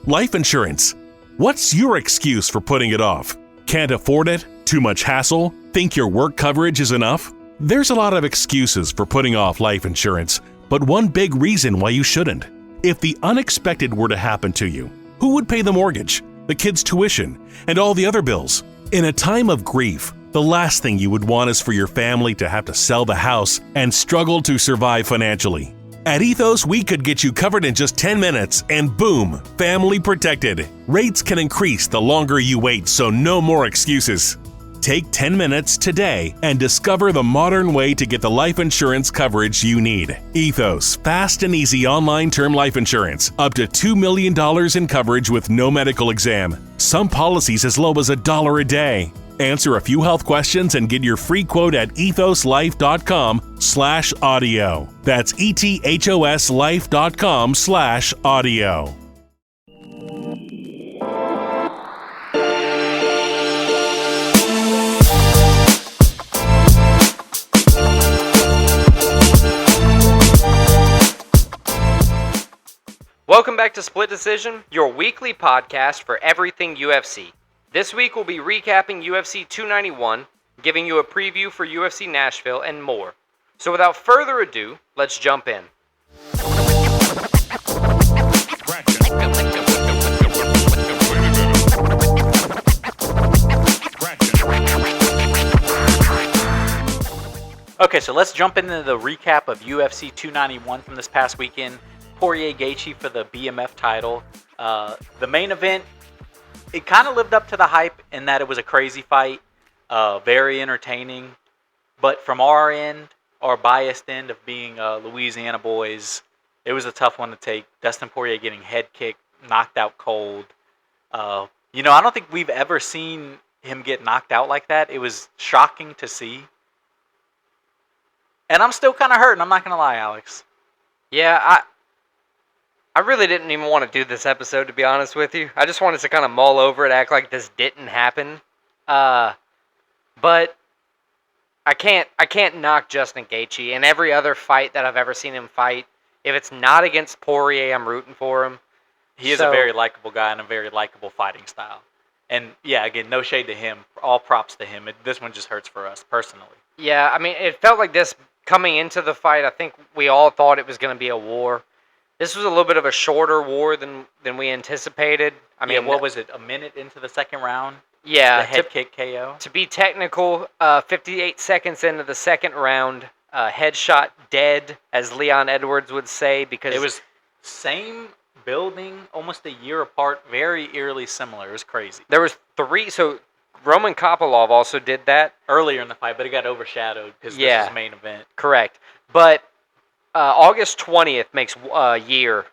Life insurance. What's your excuse for putting it off? Can't afford it? Too much hassle? Think your work coverage is enough? There's a lot of excuses for putting off life insurance, but one big reason why you shouldn't. If the unexpected were to happen to you, who would pay the mortgage, the kids' tuition, and all the other bills? In a time of grief, the last thing you would want is for your family to have to sell the house and struggle to survive financially. At Ethos, we could get you covered in just 10 minutes and boom, family protected. Rates can increase the longer you wait, so no more excuses. Take 10 minutes today and discover the modern way to get the life insurance coverage you need. Ethos, fast and easy online term life insurance. Up to $2 million in coverage with no medical exam. Some policies as low as $1 a day. Answer a few health questions and get your free quote at ethoslife.com/audio. That's ethoslife.com/audio. Welcome back to Split Decision, your weekly podcast for everything UFC. This week we'll be recapping UFC 291, giving you a preview for UFC Nashville, and more. So without further ado, let's jump in. Okay, so let's jump into the recap of UFC 291 from this past weekend. Poirier Gaethje for the BMF title. The main event, it kind of lived up to the hype in that it was a crazy fight, very entertaining. But from our end, our biased end of being Louisiana boys, it was a tough one to take. Dustin Poirier getting head kicked, knocked out cold. I don't think we've ever seen him get knocked out like that. It was shocking to see. And I'm still kind of hurting, I'm not going to lie, Alex. Yeah, I really didn't even want to do this episode, to be honest with you. I just wanted to kind of mull over it, act like this didn't happen. But I can't knock Justin Gaethje. In every other fight that I've ever seen him fight, if it's not against Poirier, I'm rooting for him. He is a very likable guy and a very likable fighting style. And yeah, again, no shade to him. All props to him. This one just hurts for us personally. Yeah, I mean, it felt like this coming into the fight. I think we all thought it was going to be a war. This was a little bit of a shorter war than we anticipated. I mean, what was it? A minute into the second round? Yeah, the head kick KO. To be technical, 58 seconds into the second round, headshot dead, as Leon Edwards would say, because it was same building, almost a year apart, very eerily similar. It was crazy. There was 3. So Roman Kopylov also did that earlier in the fight, but it got overshadowed because this is main event. Correct, but. August 20th makes a year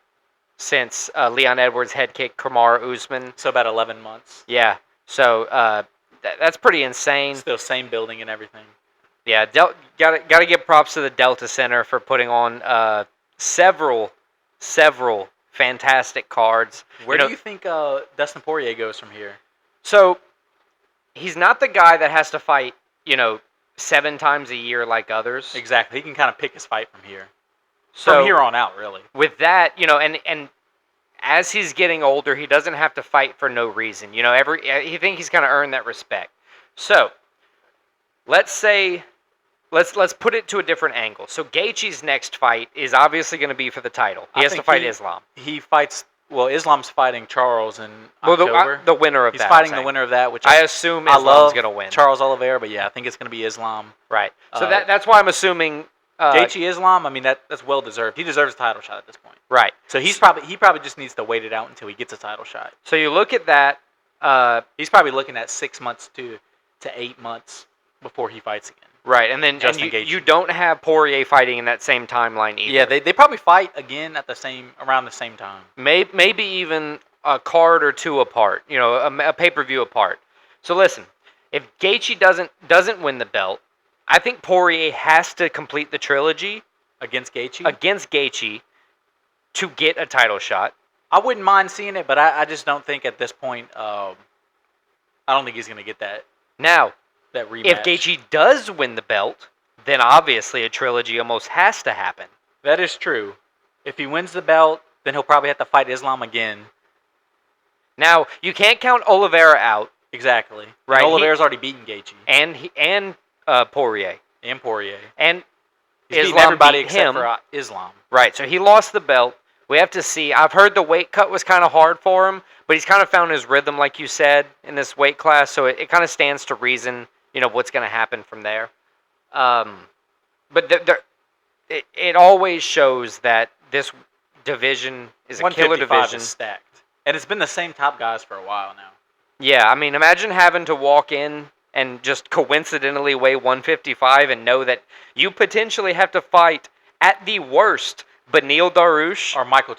since Leon Edwards head kicked Kamaru Usman. So about 11 months. Yeah. So that's pretty insane. Still same building and everything. Yeah. Gotta give props to the Delta Center for putting on several fantastic cards. Where do you think Dustin Poirier goes from here? So he's not the guy that has to fight, 7 times a year like others. Exactly. He can kind of pick his fight from here. So, from here on out, really. With that, and as he's getting older, he doesn't have to fight for no reason. He think he's going to earn that respect. So, let's put it to a different angle. So, Gaethje's next fight is obviously going to be for the title. He has to fight Islam. He fights. Well, Islam's fighting Charles in October. The winner of He's that. He's fighting the winner of that, which I assume Islam's going to win. Charles Oliveira, but yeah, I think it's going to be Islam. Right. So that's why I'm assuming. Gaethje Islam, I mean that's well deserved. He deserves a title shot at this point. Right. So he probably just needs to wait it out until he gets a title shot. So you look at that. He's probably looking at 6 months to 8 months before he fights again. Right, and then you don't have Poirier fighting in that same timeline either. Yeah, they probably fight again at around the same time. Maybe even a card or two apart. A pay-per-view apart. So listen, if Gaethje doesn't win the belt, I think Poirier has to complete the trilogy against Gaethje to get a title shot. I wouldn't mind seeing it, but I just don't think at this point. I don't think he's going to get that. Now, that rematch. If Gaethje does win the belt, then obviously a trilogy almost has to happen. That is true. If he wins the belt, then he'll probably have to fight Islam again. Now, you can't count Oliveira out. Exactly. Right, And Oliveira's already beaten Gaethje. And Poirier. And Poirier. And He's beaten Islam everybody beat except him. for Islam. Right, so he lost the belt. We have to see. I've heard the weight cut was kind of hard for him, but he's kind of found his rhythm, like you said, in this weight class. So it kind of stands to reason, what's going to happen from there. But it always shows that this division is a killer 155 division. is stacked. And it's been the same top guys for a while now. Yeah, I mean, imagine having to walk in and just coincidentally weigh 155 and know that you potentially have to fight, at the worst, Beneil Dariush, Or Michael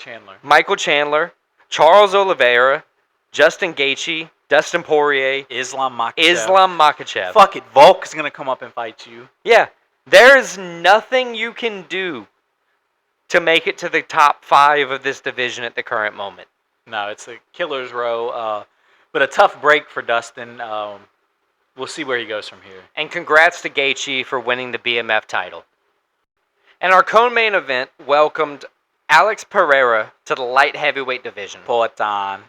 Chandler, Charles Oliveira, Justin Gaethje, Dustin Poirier, Islam Makhachev. Fuck it. Volk is going to come up and fight you. Yeah, there's nothing you can do to make it to the top 5 of this division at the current moment. No, it's a killer's row. But a tough break for Dustin. We'll see where he goes from here. And congrats to Gaethje for winning the BMF title. And our co-main event welcomed Alex Pereira to the light heavyweight division. Poatan.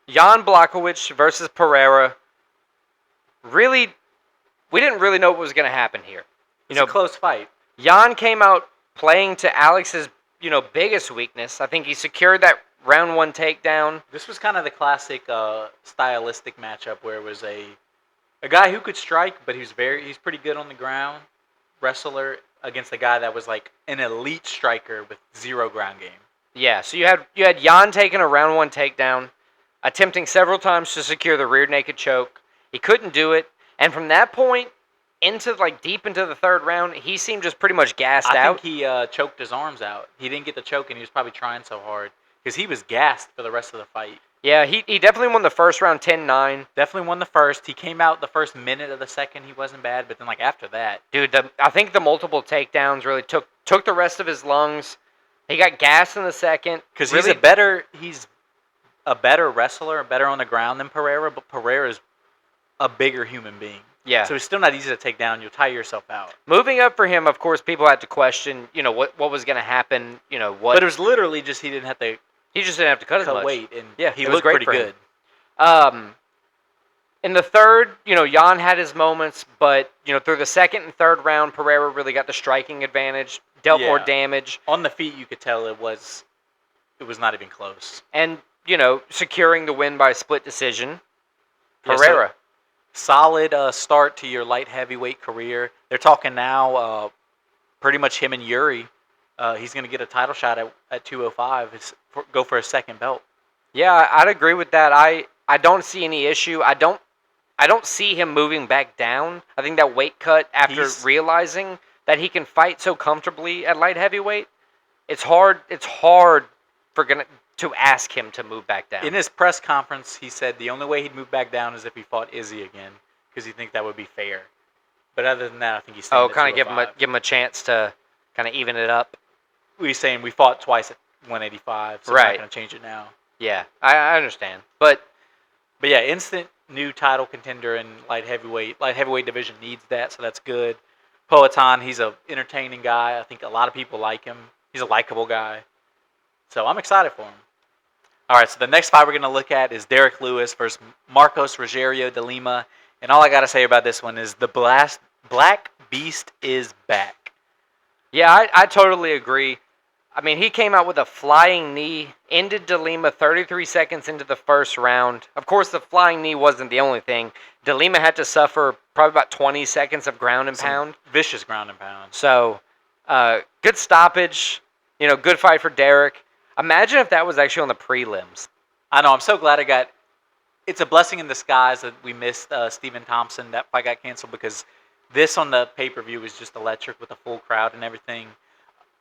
Jan Blachowicz versus Pereira. Really, we didn't really know what was going to happen here. It's a close fight. Jan came out playing to Alex's, biggest weakness. I think he secured that round 1 takedown. This was kind of the classic stylistic matchup where it was a guy who could strike, but he's pretty good on the ground, wrestler, against a guy that was like an elite striker with 0 ground game. Yeah, so you had Jan taking a round 1 takedown, attempting several times to secure the rear naked choke. He couldn't do it, and from that point into deep into the 3rd round, he seemed just pretty much gassed out. I think he choked his arms out. He didn't get the choke, and he was probably trying so hard because he was gassed for the rest of the fight. Yeah, he definitely won the first round 10-9. Definitely won the first. He came out the first minute of the second. He wasn't bad, but then after that, dude, I think the multiple takedowns really took the rest of his lungs. He got gassed in the second because really, he's a better wrestler, better on the ground than Pereira, but Pereira's a bigger human being. Yeah. So it's still not easy to take down. You'll tire yourself out. Moving up for him, of course, people had to question, what was going to happen, what. But it was literally just he didn't have to. He just didn't have to cut as much weight, and yeah, he looked pretty good. In the 3rd, Jan had his moments, but through the 2nd and 3rd round, Pereira really got the striking advantage, dealt more damage. On the feet, you could tell it was not even close. And securing the win by split decision. Pereira, solid start to your light heavyweight career. They're talking now, pretty much him and Yuri. He's going to get a title shot at 205. Go for a 2nd belt. Yeah, I'd agree with that. I don't see any issue. I don't see him moving back down. I think that weight cut, after realizing that he can fight so comfortably at light heavyweight, it's hard to ask him to move back down. In his press conference, he said the only way he'd move back down is if he fought Izzy again, because he thinks that would be fair. But other than that, I think he's staying at kind of 205. give him a chance to kind of even it up. We're saying we fought twice at 185, so we're not going to change it now. Yeah, I understand. But yeah, instant new title contender in light heavyweight. Light heavyweight division needs that, so that's good. Poatan, he's an entertaining guy. I think a lot of people like him. He's a likable guy. So I'm excited for him. All right, so the next fight we're going to look at is Derek Lewis versus Marcos Rogerio de Lima. And all I got to say about this one is the Black Beast is back. Yeah, I totally agree. I mean, he came out with a flying knee, ended De Lima 33 seconds into the 1st round. Of course, the flying knee wasn't the only thing. De Lima had to suffer probably about 20 seconds of ground and pound. Vicious ground and pound. So, good stoppage. Good fight for Derek. Imagine if that was actually on the prelims. I know. I'm so glad it's a blessing in disguise that we missed Stephen Thompson. That fight got canceled because this on the pay-per-view was just electric with a full crowd and everything.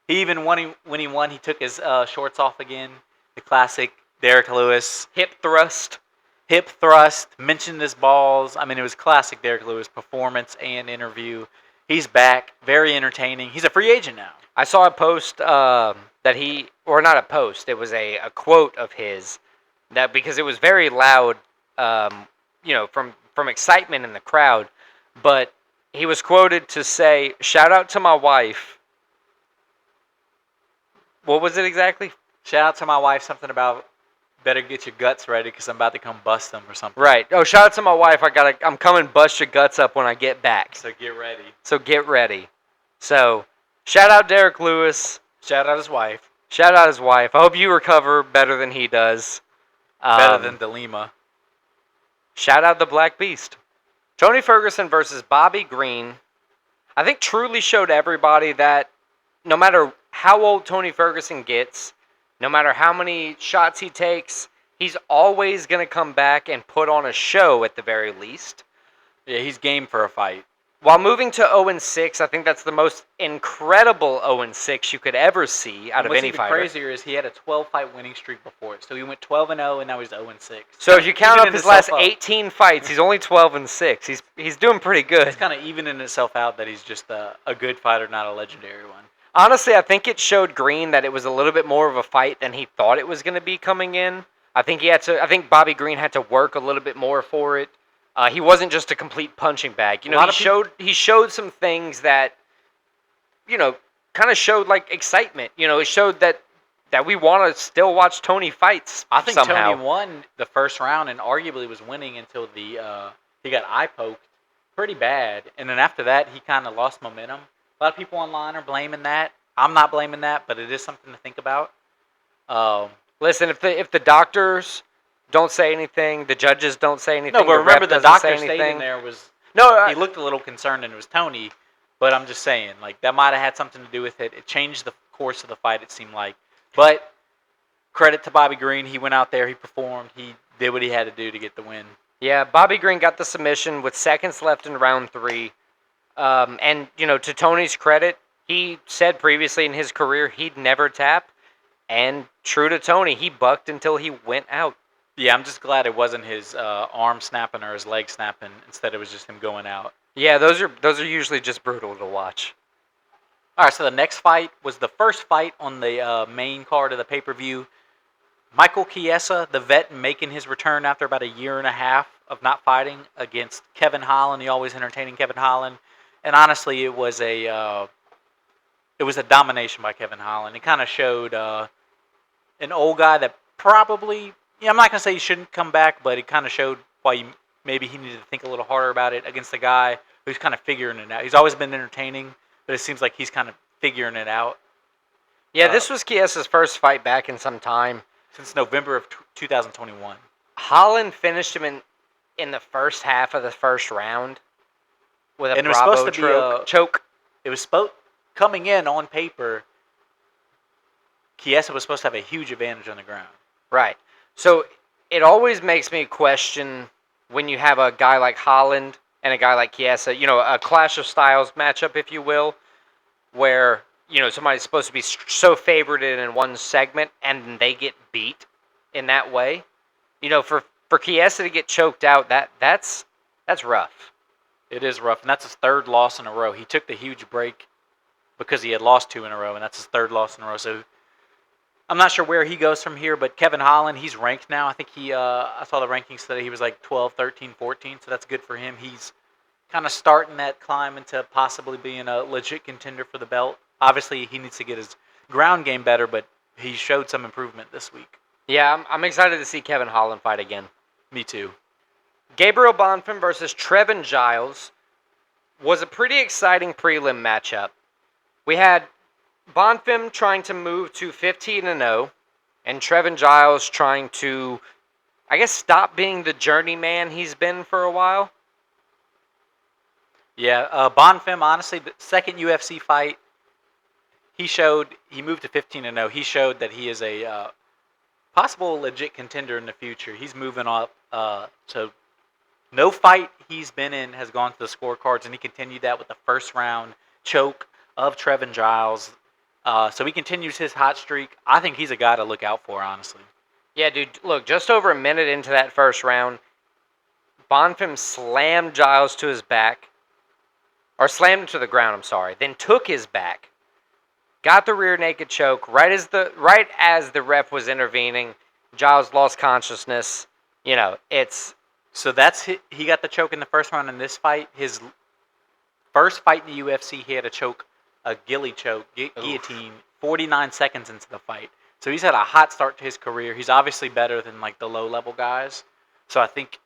He even when he won, he took his shorts off again. The classic Derek Lewis hip thrust, mentioned his balls. I mean, it was classic Derek Lewis performance and interview. He's back, very entertaining. He's a free agent now. I saw a post not a post. It was a quote of his that because it was very loud, from excitement in the crowd. But he was quoted to say, "Shout out to my wife." What was it exactly? Shout out to my wife, something about better get your guts ready because I'm about to come bust them or something. Right. Oh, shout out to my wife. I'm coming bust your guts up when I get back. So get ready. So get ready. So, shout out Derek Lewis. Shout out his wife. Shout out his wife. I hope you recover better than he does. Better than DeLima. Shout out the Black Beast. Tony Ferguson versus Bobby Green. I think truly showed everybody that no matter how old Tony Ferguson gets, no matter how many shots he takes, he's always going to come back and put on a show at the very least. Yeah, he's game for a fight. While moving to 0-6, I think that's the most incredible 0-6 you could ever see out of any fighter. What's even crazier is he had a 12-fight winning streak before it. So he went 12-0, and now he's 0-6. So if you count up his last 18 fights, he's only 12-6. He's doing pretty good. It's kind of evening itself out that he's just a good fighter, not a legendary one. Honestly, I think it showed Green that it was a little bit more of a fight than he thought it was going to be coming in. I think Bobby Green had to work a little bit more for it. He wasn't just a complete punching bag. You know, he showed some things that, you know, kind of showed like excitement. You know, it showed that we want to still watch Tony fights. I think somehow. Tony won the first round and arguably was winning until he got eye poked pretty bad, and then after that he kind of lost momentum. A lot of people online are blaming that. I'm not blaming that, but it is something to think about. Listen, if the doctors don't say anything, the judges don't say anything. No, but remember the doctor stating there was he looked a little concerned and it was Tony, but I'm just saying like that might have had something to do with it. It changed the course of the fight, it seemed like. But credit to Bobby Green, he went out there, he performed, he did what he had to do to get the win. Yeah, Bobby Green got the submission with seconds left in round 3. And, you know, to Tony's credit, he said previously in his career he'd never tap. And true to Tony, he bucked until he went out. Yeah, I'm just glad it wasn't his arm snapping or his leg snapping. Instead, it was just him going out. Yeah, those are usually just brutal to watch. All right, so the next fight was the first fight on the main card of the pay-per-view. Michael Chiesa, the vet, making his return after about a year and a half of not fighting against Kevin Holland. The always entertaining Kevin Holland. And honestly, it was a domination by Kevin Holland. It kind of showed an old guy that probably, I'm not going to say he shouldn't come back, but it kind of showed why maybe he needed to think a little harder about it against a guy who's kind of figuring it out. He's always been entertaining, but it seems like he's kind of figuring it out. Yeah, this was Chiesa's first fight back in some time. Since November of 2021. Holland finished him in the first half of the first round with a Bravo choke. It was coming in on paper, Chiesa was supposed to have a huge advantage on the ground. Right. So it always makes me question when you have a guy like Holland and a guy like Chiesa, you know, a clash of styles matchup, if you will, where, you know, somebody's supposed to be so favored in one segment and they get beat in that way. You know, for Chiesa to get choked out, that's rough. It is rough, and that's his third loss in a row. He took the huge break because he had lost 2 in a row, and that's his third loss in a row. So I'm not sure where he goes from here, but Kevin Holland, he's ranked now. I think I saw the rankings today. He was like 12, 13, 14, so that's good for him. He's kind of starting that climb into possibly being a legit contender for the belt. Obviously, he needs to get his ground game better, but he showed some improvement this week. Yeah, I'm excited to see Kevin Holland fight again. Me too. Gabriel Bonfim versus Trevin Giles was a pretty exciting prelim matchup. We had Bonfim trying to move to 15-0, and Trevin Giles trying to, I guess, stop being the journeyman he's been for a while. Yeah, Bonfim, honestly, the second UFC fight, he moved to 15-0. He showed that he is a possible legit contender in the future. He's moving up to no fight he's been in has gone to the scorecards, and he continued that with the first round choke of Trevin Giles. So he continues his hot streak. I think he's a guy to look out for, honestly. Yeah, dude, look, just over a minute into that first round, Bonfim slammed Giles to his back, or slammed him to the ground, I'm sorry, then took his back, got the rear naked choke. Right as the ref was intervening, Giles lost consciousness. You know, it's... So he got the choke in the first round in this fight. His first fight in the UFC, he had a choke, a ghillie choke, guillotine, 49 seconds into the fight. So he's had a hot start to his career. He's obviously better than like the low level guys. So I think,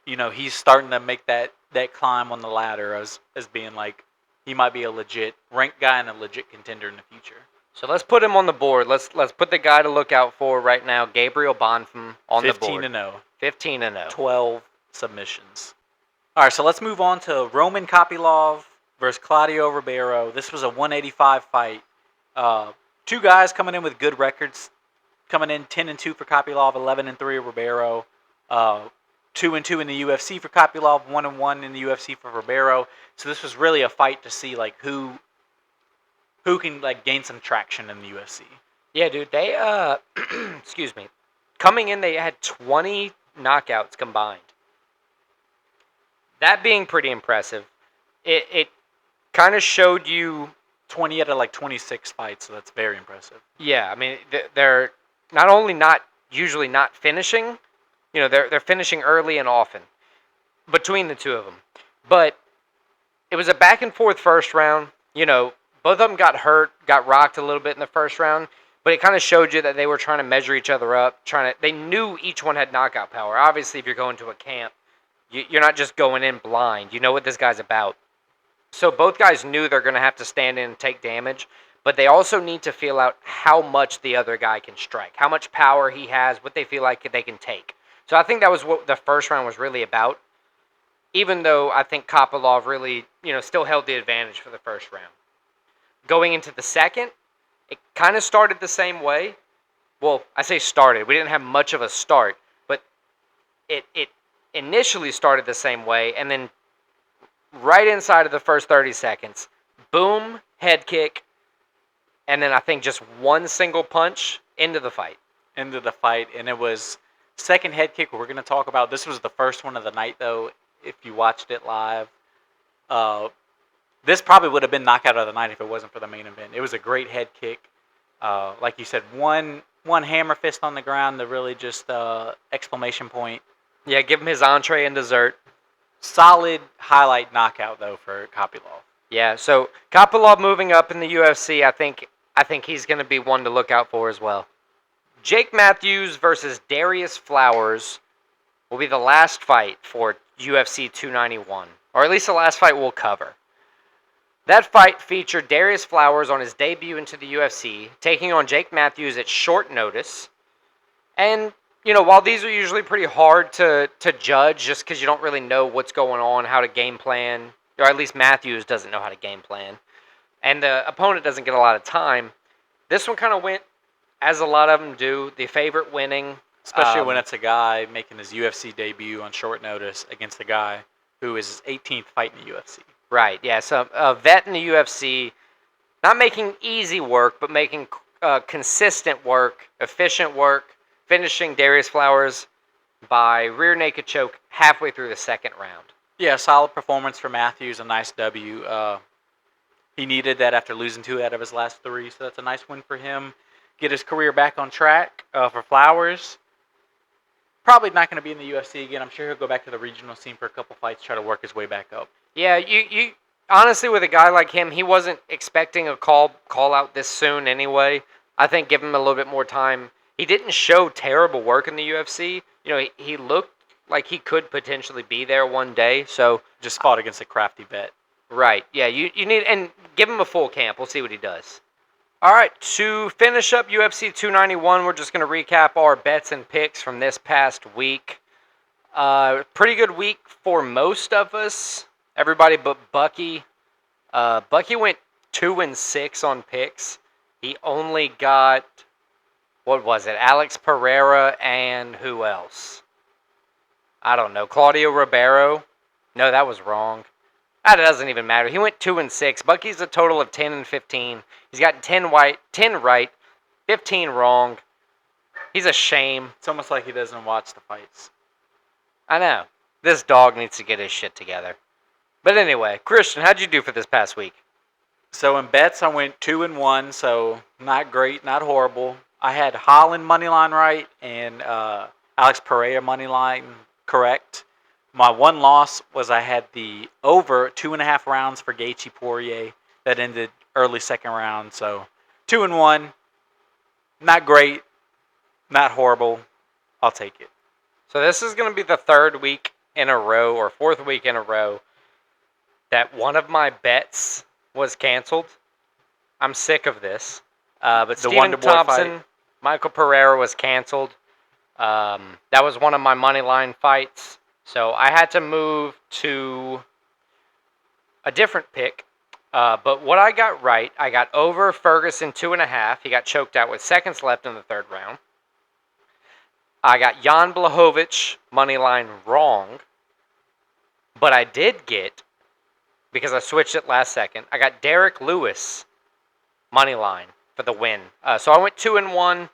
he's starting to make that climb on the ladder as being like he might be a legit ranked guy and a legit contender in the future. So let's put him on the board. Let's put the guy to look out for right now, Gabriel Bonfim, on the board. 15-0. 15-0. 12 submissions. All right, so let's move on to Roman Kopylov versus Claudio Ribeiro. This was a 185 fight. Two guys coming in with good records. Coming in 10-2 for Kopylov, 11-3 Ribeiro. 2-2 in the UFC for Kopylov, 1-1 in the UFC for Ribeiro. So this was really a fight to see like who can like gain some traction in the UFC. Yeah, dude. They excuse me. Coming in, they had 20 knockouts combined. That being pretty impressive. It kind of showed you 20 out of like 26 fights, so that's very impressive. Yeah, I mean they're not only usually not finishing, they're finishing early and often between the two of them. But it was a back and forth first round. Both of them got hurt, got rocked a little bit in the first round, but it kind of showed you that they were trying to measure each other up. They knew each one had knockout power. Obviously, if you're going to a camp, you're not just going in blind. You know what this guy's about. So both guys knew they're going to have to stand in and take damage, but they also need to feel out how much the other guy can strike, how much power he has, what they feel like they can take. So I think that was what the first round was really about, even though I think Kopylov really, still held the advantage for the first round. Going into the second, it kind of started the same way. Well, I say started. We didn't have much of a start, but it initially started the same way, and then right inside of the first 30 seconds, boom, head kick, and then I think just one single punch into the fight. And it was second head kick we're going to talk about. This was the first one of the night, though, if you watched it live. This probably would have been knockout of the night if it wasn't for the main event. It was a great head kick. Like you said, one hammer fist on the ground, the really just exclamation point. Yeah, give him his entree and dessert. Solid highlight knockout, though, for Kopylov. Yeah, so Kopylov moving up in the UFC, I think he's going to be one to look out for as well. Jake Matthews versus Darius Flowers will be the last fight for UFC 291, or at least the last fight we'll cover. That fight featured Darius Flowers on his debut into the UFC, taking on Jake Matthews at short notice. And, while these are usually pretty hard to judge just because you don't really know what's going on, how to game plan, or at least Matthews doesn't know how to game plan, and the opponent doesn't get a lot of time, this one kind of went, as a lot of them do, the favorite winning. Especially when it's a guy making his UFC debut on short notice against a guy who is his 18th fight in the UFC. Right, yeah, so a vet in the UFC, not making easy work, but making consistent work, efficient work, finishing Darius Flowers by rear naked choke halfway through the second round. Yeah, solid performance for Matthews, a nice W. He needed that after losing 2 out of his last 3, so that's a nice win for him. Get his career back on track. For Flowers, probably not going to be in the UFC again. I'm sure he'll go back to the regional scene for a couple fights, try to work his way back up. Yeah, you honestly, with a guy like him, he wasn't expecting a call out this soon anyway. I think give him a little bit more time. He didn't show terrible work in the UFC. He looked like he could potentially be there one day. So just fought against a crafty vet. Right. Yeah, you need, and give him a full camp. We'll see what he does. All right, to finish up UFC 291, we're just going to recap our bets and picks from this past week. Pretty good week for most of us. Everybody but Bucky. Bucky went 2-6 on picks. He only got, what was it, Alex Pereira and who else? I don't know. Claudio Ribeiro? No, that was wrong. That doesn't even matter. He went 2-6. Bucky's a total of 10-15. He's got 10 right, 15 wrong. He's a shame. It's almost like he doesn't watch the fights. I know. This dog needs to get his shit together. But anyway, Christian, how'd you do for this past week? So in bets, I went 2-1, so not great, not horrible. I had Holland moneyline right and Alex Pereira moneyline correct. My one loss was I had the over 2.5 rounds for Gaethje Poirier that ended early second round. So 2-1. Not great, not horrible. I'll take it. So this is going to be the third week in a row, or fourth week in a row, that one of my bets was canceled. I'm sick of this. But The Stephen Wonder Boy Thompson, fight. Michael Pereira was canceled. That was one of my money line fights. So I had to move to a different pick. But what I got right, I got over Ferguson 2.5. He got choked out with seconds left in the third round. I got Jan Blachowicz money line wrong. But I did get, because I switched it last second, I got Derek Lewis money line for the win. So I went 2-1.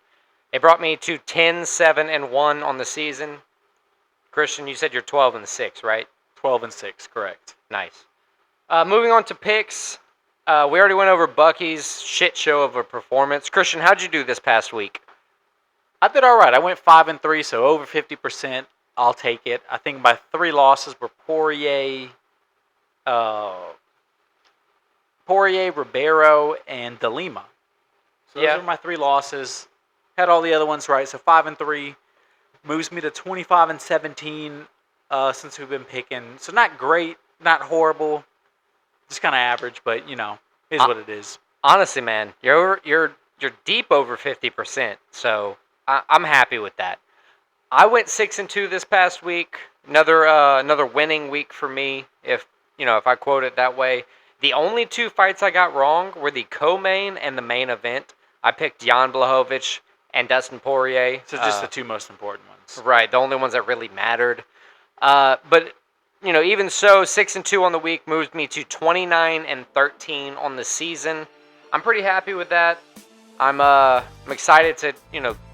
It brought me to 10-7-1 on the season. Christian, you said you're 12-6, right? 12-6, correct. Nice. Moving on to picks. We already went over Bucky's shit show of a performance. Christian, how'd you do this past week? I did all right. I went 5-3, so over 50%. I'll take it. I think my 3 losses were Poirier, Ribeiro, and De Lima. So those are my 3 losses. Had all the other ones right. So 5-3 moves me to 25-17 since we've been picking. So not great, not horrible, just kind of average, but is what it is. Honestly, man, you're deep over 50%. So I'm happy with that. I went 6-2 this past week. Another winning week for me, if I quote it that way. The only 2 fights I got wrong were the co-main and the main event. I picked Jan Blachowicz and Dustin Poirier. So just the 2 most important ones. Right, the only ones that really mattered. But even so, 6-2 on the week moves me to 29-13 on the season. I'm pretty happy with that. I'm excited to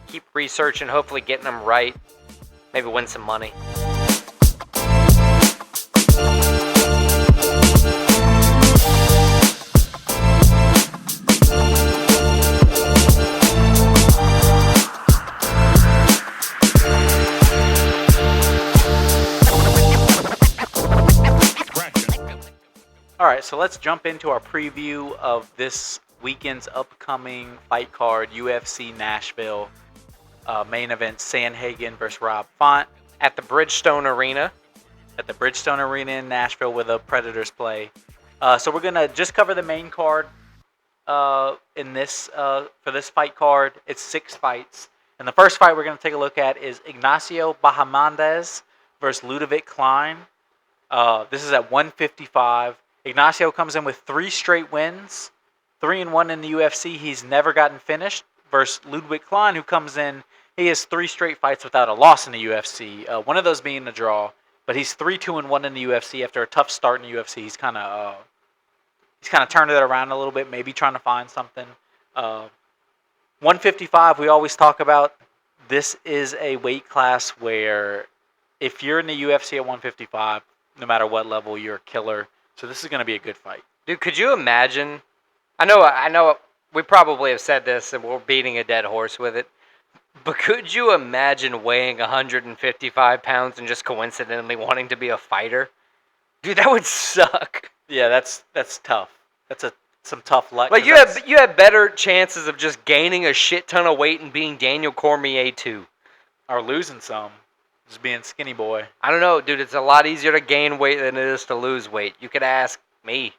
keep researching, hopefully getting them right. Maybe win some money. All right, so let's jump into our preview of this weekend's upcoming fight card, UFC Nashville. Main event, Sandhagen versus Rob Font. At the Bridgestone Arena. At the Bridgestone Arena in Nashville where the Predators play. So we're going to just cover the main card for this fight card. It's 6 fights. And the first fight we're going to take a look at is Ignacio Bahamondes versus Ludovic Klein. This is at 155. Ignacio comes in with 3 straight wins, 3-1 in the UFC. He's never gotten finished. Versus Ludwig Klein, who comes in, he has 3 straight fights without a loss in the UFC. One of those being a draw, but he's 3-2-1 in the UFC after a tough start in the UFC. He's kind of turned it around a little bit, maybe trying to find something. 155, we always talk about. This is a weight class where if you're in the UFC at 155, no matter what level, you're a killer. So this is going to be a good fight. Dude, could you imagine? I know we probably have said this and we're beating a dead horse with it. But could you imagine weighing 155 pounds and just coincidentally wanting to be a fighter? Dude, that would suck. Yeah, that's tough. That's some tough luck. Like you have better chances of just gaining a shit ton of weight and being Daniel Cormier too. Or losing some. Just being skinny boy. I don't know, dude. It's a lot easier to gain weight than it is to lose weight. You could ask me.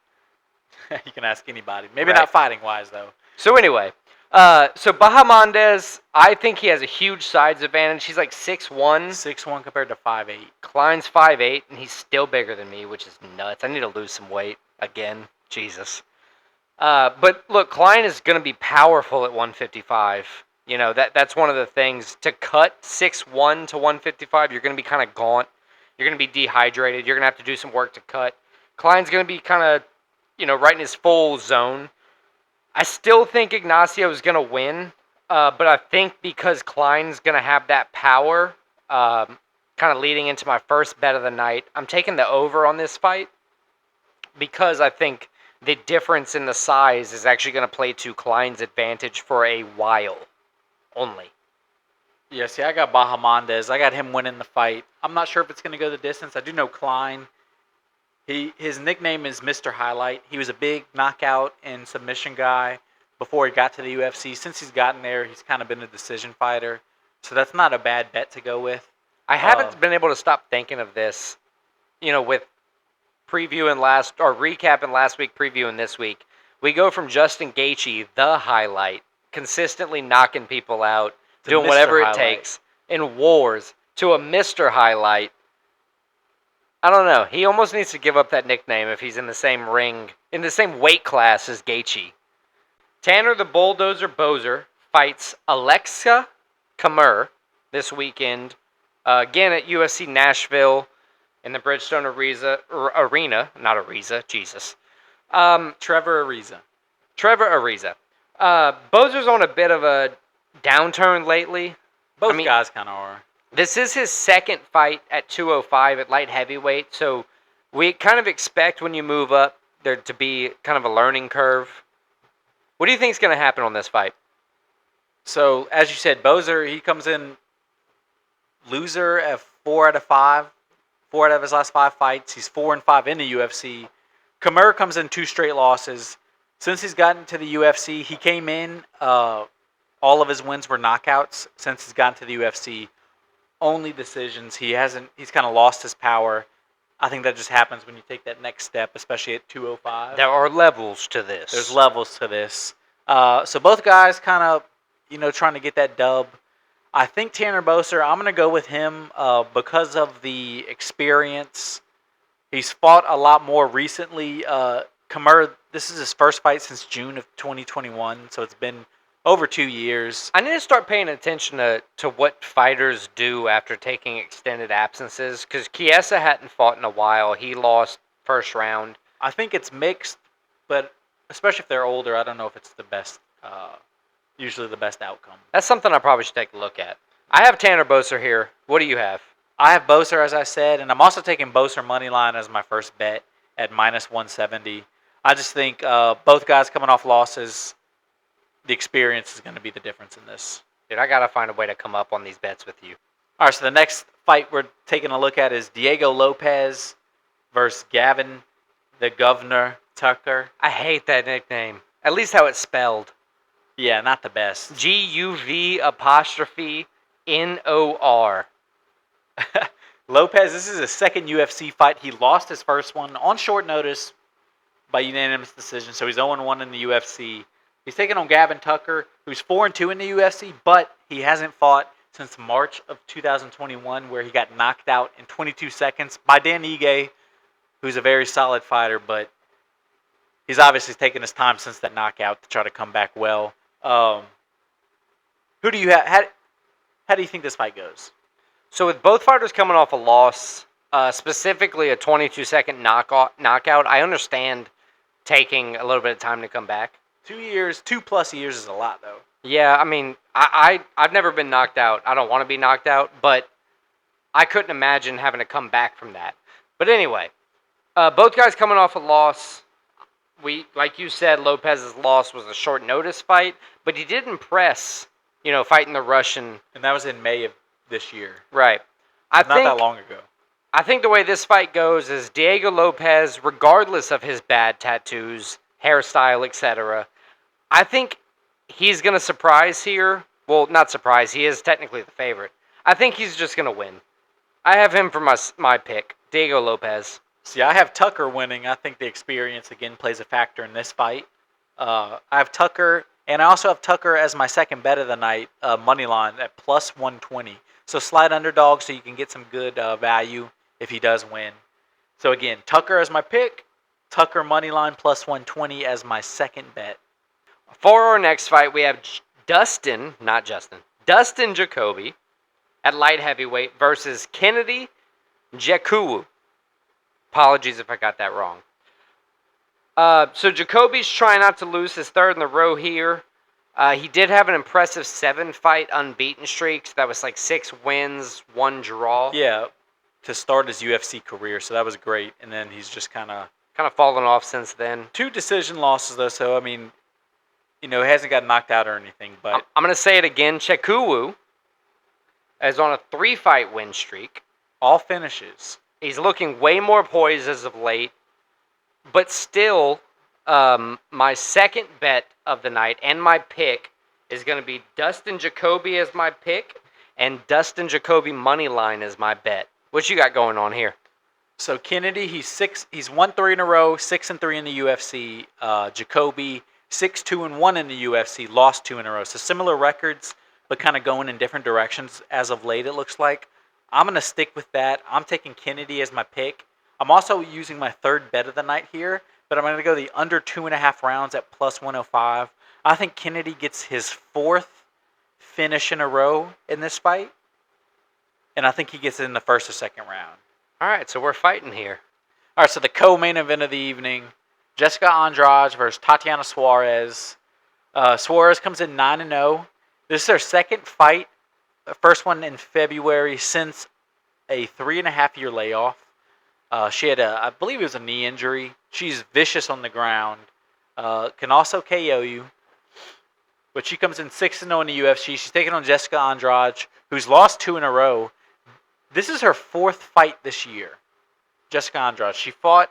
You can ask anybody. Maybe not fighting-wise, though. So anyway, so Bahamondes, I think he has a huge size advantage. He's like 6'1". 6'1" compared to 5'8". Klein's 5'8", and he's still bigger than me, which is nuts. I need to lose some weight again. Jesus. But look, Klein is going to be powerful at 155. That's one of the things. To cut 6'1" to 155, you're going to be kind of gaunt. You're going to be dehydrated. You're going to have to do some work to cut. Klein's going to be kind of, right in his full zone. I still think Ignacio is going to win, but I think because Klein's going to have that power, kind of leading into my first bet of the night, I'm taking the over on this fight because I think the difference in the size is actually going to play to Klein's advantage for a while only. Yeah, see, I got Bahamondes. I got him winning the fight. I'm not sure if it's going to go the distance. I do know Klein. His nickname is Mr. Highlight. He was a big knockout and submission guy, before he got to the UFC. Since he's gotten there, he's kind of been a decision fighter. So that's not a bad bet to go with. I haven't been able to stop thinking of this, with previewing recapping last week, previewing this week. We go from Justin Gaethje, the highlight, consistently knocking people out, doing whatever it takes in wars, to a Mr. Highlight. I don't know. He almost needs to give up that nickname if he's in the same ring, in the same weight class as Gaethje. Tanner the Bulldozer Boser fights Alexa Kamur this weekend, again at UFC Nashville in the Bridgestone Arena. Not Ariza, Jesus. Trevor Ariza. Boser's on a bit of a downturn lately. Both guys kind of are. This is his second fight at 205 at light heavyweight, so we kind of expect when you move up there to be kind of a learning curve. What do you think is going to happen on this fight? So, as you said, Boser, he comes in loser at 4 out of 5. 4 out of his last 5 fights. He's 4-5 in the UFC. Kamur comes in 2 straight losses. Since he's gotten to the UFC, he came in, all of his wins were knockouts since he's gotten to the UFC. Only decisions. He's kind of lost his power. I think that just happens when you take that next step, especially at 205. There are levels to this. There's levels to this. So both guys kind of, trying to get that dub. I think Tanner Boser, I'm going to go with him because of the experience. He's fought a lot more recently. Kamur, this is his first fight since June of 2021, so it's been over 2 years. I need to start paying attention to what fighters do after taking extended absences, because Chiesa hadn't fought in a while. He lost first round. I think it's mixed, but especially if they're older, I don't know if it's the best, usually the best outcome. That's something I probably should take a look at. I have Tanner Boser here. What do you have? I have Boser, as I said, and I'm also taking Boser moneyline as my first bet at -170. I just think both guys coming off losses, the experience is going to be the difference in this. Dude, I got to find a way to come up on these bets with you. All right, so the next fight we're taking a look at is Diego Lopez versus Gavin, the Governor Tucker. I hate that nickname. At least how it's spelled. Yeah, not the best. GUV'_NOR. Lopez, this is his second UFC fight. He lost his first one on short notice by unanimous decision, so he's 0-1 in the UFC. He's taking on Gavin Tucker, who's 4-2 in the UFC, but he hasn't fought since March of 2021, where he got knocked out in 22 seconds by Dan Ige, who's a very solid fighter, but he's obviously taken his time since that knockout to try to come back well. Who do you have? How do you think this fight goes? So with both fighters coming off a loss, specifically a 22-second knockout, I understand taking a little bit of time to come back. 2 years, 2+ years is a lot, though. Yeah, I mean, I've never been knocked out. I don't want to be knocked out, but I couldn't imagine having to come back from that. But anyway, both guys coming off a loss. Like you said, Lopez's loss was a short notice fight, but he did impress, fighting the Russian. And that was in May of this year. Right. Not that long ago. I think the way this fight goes is Diego Lopez, regardless of his bad tattoos, hairstyle, etc., I think he's going to surprise here. Well, not surprise. He is technically the favorite. I think he's just going to win. I have him for my pick, Diego Lopez. See, I have Tucker winning. I think the experience, again, plays a factor in this fight. I have Tucker, and I also have Tucker as my second bet of the night, money line at +120. So slight underdog so you can get some good value if he does win. So again, Tucker as my pick, Tucker money line +120 as my second bet. For our next fight, we have Dustin Jacoby at light heavyweight versus Kennedy Nzechukwu. Apologies if I got that wrong. So Jacoby's trying not to lose his third in the row here. He did have an impressive 7-fight unbeaten streak. So that was like 6 wins, 1 draw. Yeah, to start his UFC career, so that was great. And then he's just kind of fallen off since then. 2 decision losses, though, so, I mean, he hasn't got knocked out or anything. But I'm going to say it again. Nzechukwu is on a 3-fight win streak. All finishes. He's looking way more poised as of late. But still, My second bet of the night and my pick is going to be Dustin Jacoby as my pick and Dustin Jacoby money line as my bet. What you got going on here? So Kennedy, he's won 3 in a row, 6-3 in the UFC. Jacoby, 6-2-1 in the UFC, lost 2 in a row. So similar records, but kind of going in different directions as of late, it looks like. I'm going to stick with that. I'm taking Kennedy as my pick. I'm also using my third bet of the night here, but I'm going to go the under 2.5 rounds at plus 105. I think Kennedy gets his 4th finish in a row in this fight, and I think he gets it in the first or second round. All right, so we're fighting here. All right, so the co-main event of the evening, Jessica Andrade versus Tatiana Suarez. Suarez comes in 9-0. This is her second fight, the first one in February since a 3.5-year layoff. She had I believe it was a knee injury. She's vicious on the ground. Can also KO you. But she comes in 6-0 in the UFC. She's taking on Jessica Andrade, who's lost 2 in a row. This is her 4th fight this year, Jessica Andrade. She fought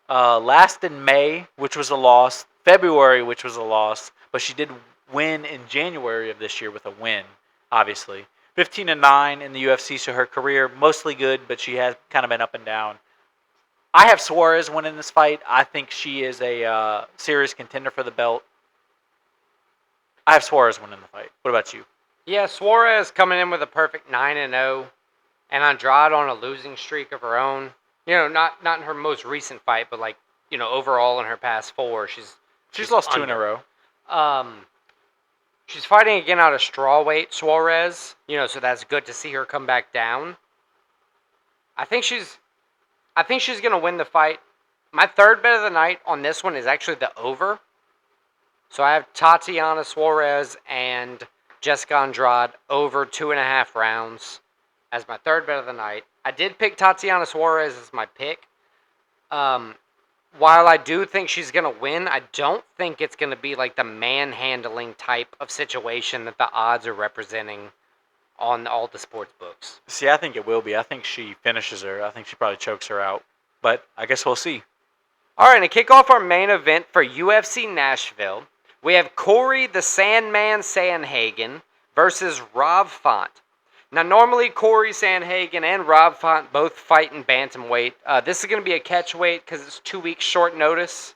last in May, which was a loss, February, which was a loss, but she did win in January of this year with a win, obviously. 15-9 in the UFC, so her career mostly good, but she has kind of been up and down. I have Suarez winning this fight. I think she is a serious contender for the belt. I have Suarez winning the fight. What about you? Yeah, Suarez coming in with a perfect 9-0. And Andrade on a losing streak of her own. You know, not in her most recent fight, but like, you know, overall in her past 4, she's lost 2 in a row. She's fighting again out of strawweight, Suarez. You know, so that's good to see her come back down. I think she's gonna win the fight. My third bet of the night on this one is actually the over. So I have Tatiana Suarez and Jessica Andrade over 2.5 rounds as my third bet of the night. I did pick Tatiana Suarez as my pick. While I do think she's going to win, I don't think it's going to be like the manhandling type of situation that the odds are representing on all the sports books. See, I think it will be. I think she finishes her. I think she probably chokes her out. But I guess we'll see. All right, and to kick off our main event for UFC Nashville, we have Corey the Sandman Sandhagen versus Rob Font. Now, normally Corey Sandhagen and Rob Font both fight in bantamweight. This is going to be a catch weight because it's 2 weeks short notice.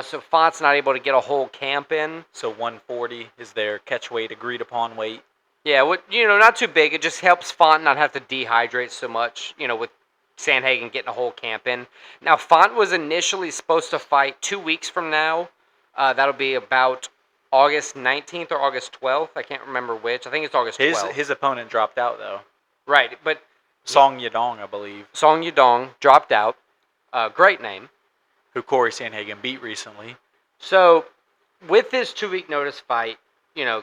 So Font's not able to get a whole camp in. So 140 is their catch weight, agreed upon weight. Yeah, not too big. It just helps Font not have to dehydrate so much, with Sandhagen getting a whole camp in. Now, Font was initially supposed to fight 2 weeks from now. That'll be about August 19th or August 12th. I can't remember which. I think it's August 12th. His opponent dropped out, though. Right, but Song Yadong, I believe. Song Yadong dropped out. Great name. Who Corey Sandhagen beat recently. So, with this 2 week notice fight,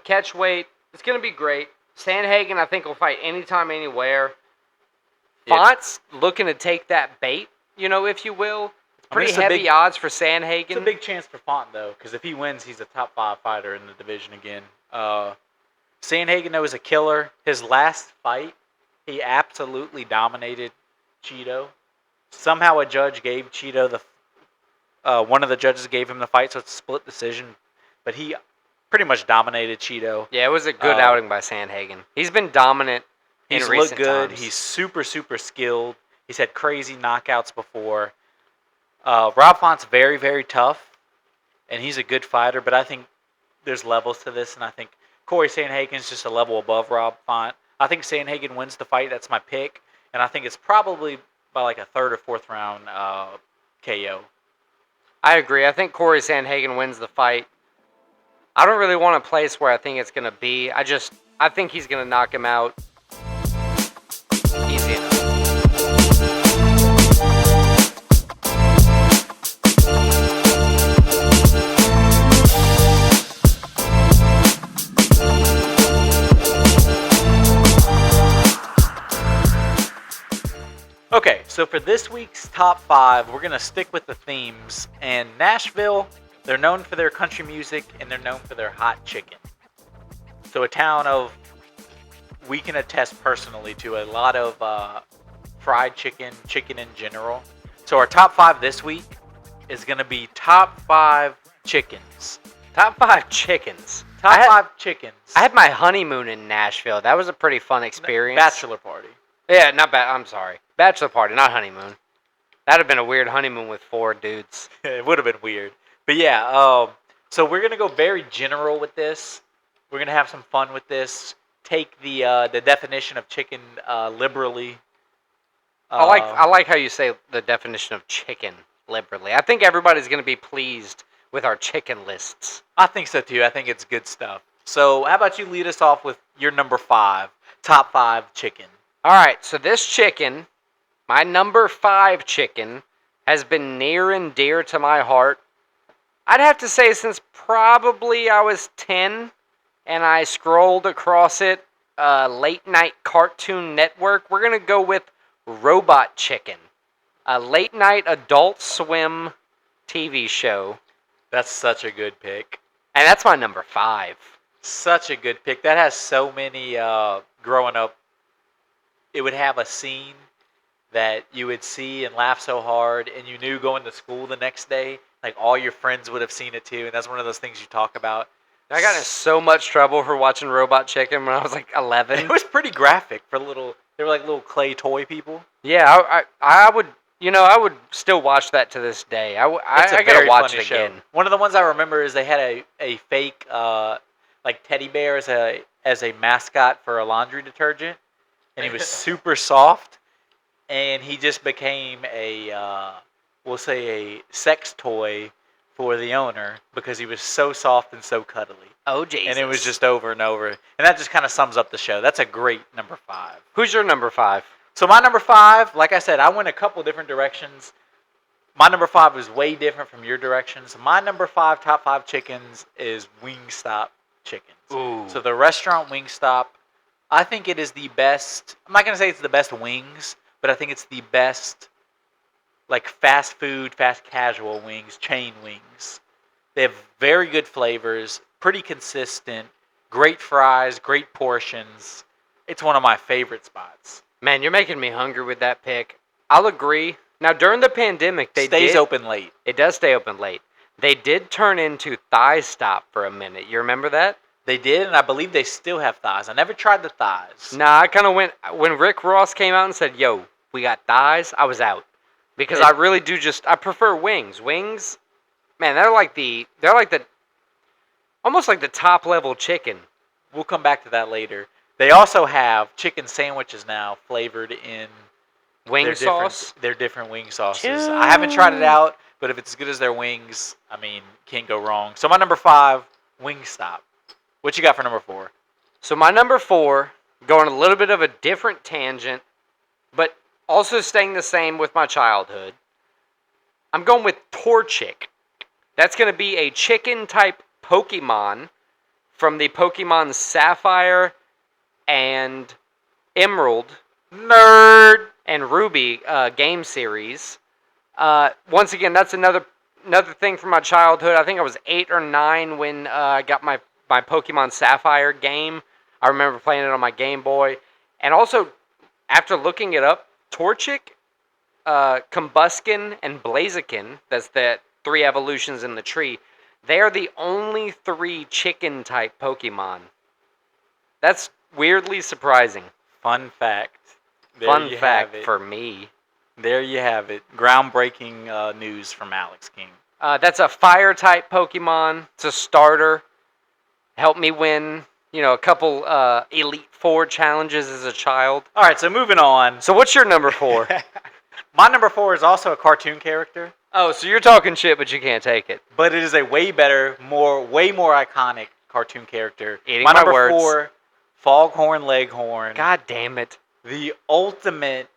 catch weight, it's going to be great. Sandhagen, I think, will fight anytime, anywhere. Font's looking to take that bait, if you will. Pretty heavy odds for Sandhagen. It's a big chance for Font, though, because if he wins, he's a top 5 fighter in the division again. Sandhagen, though, is a killer. His last fight, he absolutely dominated Cheeto. Somehow a judge gave Cheeto one of the judges gave him the fight, so it's a split decision. But he pretty much dominated Cheeto. Yeah, it was a good outing by Sandhagen. He's been dominant in recent times. He's looked good. He's super, super skilled. He's had crazy knockouts before. Rob Font's very, very tough, and he's a good fighter, but I think there's levels to this, and I think Corey Sandhagen's just a level above Rob Font. I think Sandhagen wins the fight. That's my pick, and I think it's probably by like a 3rd or 4th round KO. I agree. I think Corey Sandhagen wins the fight. I don't really want a place where I think it's going to be. I think he's going to knock him out easy enough. Okay, so for this week's top 5, we're going to stick with the themes. And Nashville, they're known for their country music, and they're known for their hot chicken. So a town of, we can attest personally to a lot of fried chicken in general. So our top 5 this week is going to be top 5 chickens. Top 5 chickens. Top 5 chickens. I had my honeymoon in Nashville. That was a pretty fun experience. Bachelor party. Yeah, not bad. I'm sorry. Bachelor party, not honeymoon. That'd have been a weird honeymoon with 4 dudes. It would have been weird. But yeah, so we're going to go very general with this. We're going to have some fun with this. Take the definition of chicken liberally. I like how you say the definition of chicken liberally. I think everybody's going to be pleased with our chicken lists. I think so too. I think it's good stuff. So how about you lead us off with your number 5, top 5 chicken. All right, so this chicken, my number 5 chicken, has been near and dear to my heart. I'd have to say since probably I was 10 and I scrolled across it, late night Cartoon Network. We're going to go with Robot Chicken, a late night Adult Swim TV show. That's such a good pick. And that's my number 5. Such a good pick. That has so many, growing up, it would have a scene that you would see and laugh so hard, and you knew going to school the next day, like all your friends would have seen it too, and that's one of those things you talk about. I got in so much trouble for watching Robot Chicken when I was like 11. It was pretty graphic for they were like little clay toy people. Yeah, I would, I would still watch that to this day. I gotta watch it again. Show. One of the ones I remember is they had a fake like teddy bear as a mascot for a laundry detergent, and he was super soft, and he just became we'll say a sex toy for the owner because he was so soft and so cuddly. Oh, Jesus. And it was just over and over. And that just kind of sums up the show. That's a great number 5. Who's your number 5? So my number 5, like I said, I went a couple different directions. My number 5 is way different from your directions. My number 5, top 5 chickens is Wingstop chickens. Ooh. So the restaurant Wingstop, I think it is the best. I'm not going to say it's the best wings, but I think it's the best like fast food, fast casual wings, chain wings. They have very good flavors, pretty consistent, great fries, great portions. It's one of my favorite spots. Man, you're making me hungry with that pick. I'll agree. Now, during the pandemic, stays open late. It does stay open late. They did turn into Thigh Stop for a minute. You remember that? They did, and I believe they still have thighs. I never tried the thighs. Nah, I kind of went when Rick Ross came out and said, "Yo, we got thighs." I was out because I really do I prefer wings. Wings, man, they're like almost like the top level chicken. We'll come back to that later. They also have chicken sandwiches now flavored in wing sauce. They're different wing sauces. I haven't tried it out, but if it's as good as their wings, I mean, can't go wrong. So my number 5, Wingstop. What you got for number 4? So my number 4, going a little bit of a different tangent, but also staying the same with my childhood. I'm going with Torchic. That's going to be a chicken-type Pokemon from the Pokemon Sapphire and Emerald, Nerd, and Ruby game series. Once again, that's another thing from my childhood. I think I was 8 or 9 when I got my Pokemon Sapphire game. I remember playing it on my Game Boy. And also, after looking it up, Torchic, Combuskin, and Blaziken, that's the 3 evolutions in the tree, they are the only 3 chicken-type Pokemon. That's weirdly surprising. Fun fact. Fun fact for me. There you have it. Groundbreaking news from Alex King. That's a Fire-type Pokemon. It's a starter. Helped me win, a couple Elite Four challenges as a child. All right, so moving on. So what's your number 4? My number 4 is also a cartoon character. Oh, so you're talking shit, but you can't take it. But it is a way better, way more iconic cartoon character. Eating my number words. 4, Foghorn Leghorn. God damn it. The ultimate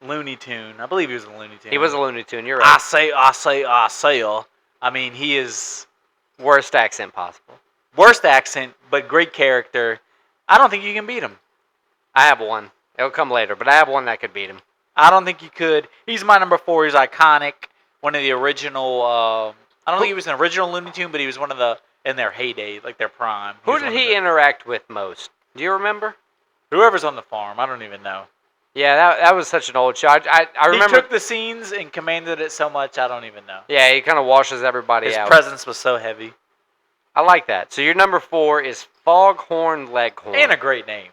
Looney Tune. I believe he was a Looney Tune. He was a Looney Tune, you're right. I say. I mean, he is... Worst accent possible. Worst accent, but great character. I don't think you can beat him. I have one. It'll come later, but I have one that could beat him. I don't think you could. He's my number 4. He's iconic. One of the original... I don't think he was an original Looney Tune, but he was one of the... In their heyday, like their prime. Who did he interact with most? Do you remember? Whoever's on the farm. I don't even know. Yeah, that was such an old show. I He remember. took the scenes and commanded it so much, I don't even know. Yeah, he kind of washes everybody His out. presence was so heavy. I like that. So your number 4 is Foghorn Leghorn. And a great name.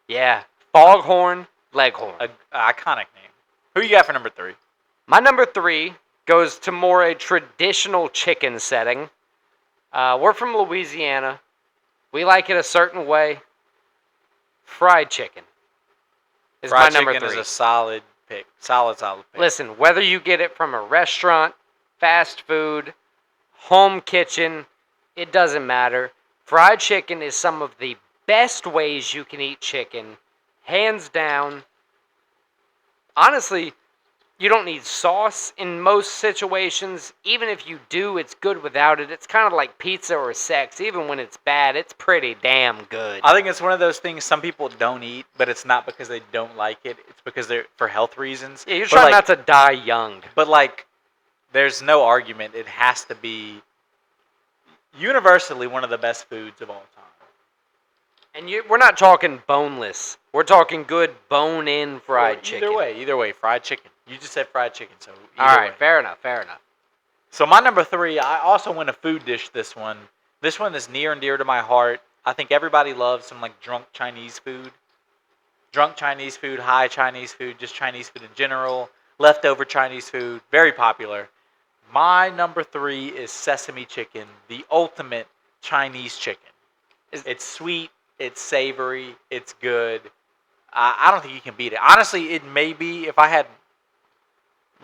Yeah, Foghorn Leghorn. An iconic name. Who you got for number 3? My number 3 goes to more a traditional chicken setting. We're from Louisiana. We like it a certain way. Fried chicken is Fried my number chicken 3. is a solid pick. Solid pick. Listen, whether you get it from a restaurant, fast food, home kitchen, it doesn't matter. Fried chicken is some of the best ways you can eat chicken, hands down. Honestly, you don't need sauce in most situations. Even if you do, it's good without it. It's kind of like pizza or sex. Even when it's bad, it's pretty damn good. I think it's one of those things some people don't eat, but it's not because they don't like it. It's because they're for health reasons. Yeah, you're trying not to die young. But like, there's no argument. It has to be universally one of the best foods of all time. And we're not talking boneless. We're talking good bone-in fried chicken. Either way, fried chicken. You just said fried chicken, so all right, fair enough. So my number 3, I also went a food dish. This one is near and dear to my heart. I think everybody loves some like drunk Chinese food, high Chinese food, just Chinese food in general, leftover Chinese food, very popular. My number 3 is sesame chicken, the ultimate Chinese chicken. It's sweet, it's savory, it's good. I don't think you can beat it. Honestly, it may be, if I had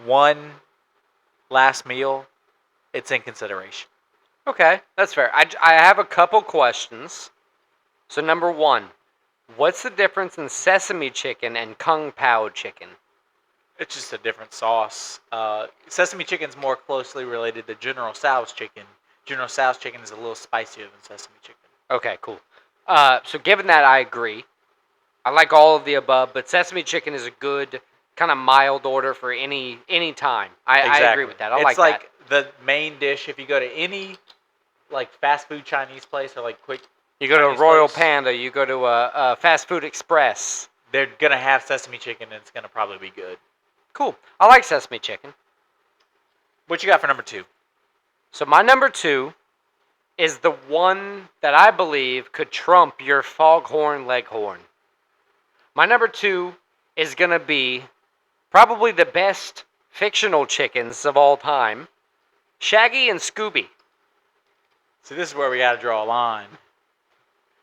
one last meal, it's in consideration. Okay, that's fair. I have a couple questions. So number 1, what's the difference in sesame chicken and Kung Pao chicken? It's just a different sauce. Sesame chicken's more closely related to General Tso's chicken. General Tso's chicken is a little spicier than sesame chicken. Okay, cool. So given that, I agree. I like all of the above, but sesame chicken is a good kind of mild order for any time. I agree with that. It's like the main dish if you go to any like fast food Chinese place or like quick. You go to Royal Panda, you go to a Fast Food Express. They're gonna have sesame chicken, and it's gonna probably be good. Cool. I like sesame chicken. What you got for number 2? So my number 2 is the one that I believe could trump your Foghorn Leghorn. My number 2 is going to be probably the best fictional chickens of all time, Shaggy and Scooby. See, this is where we got to draw a line.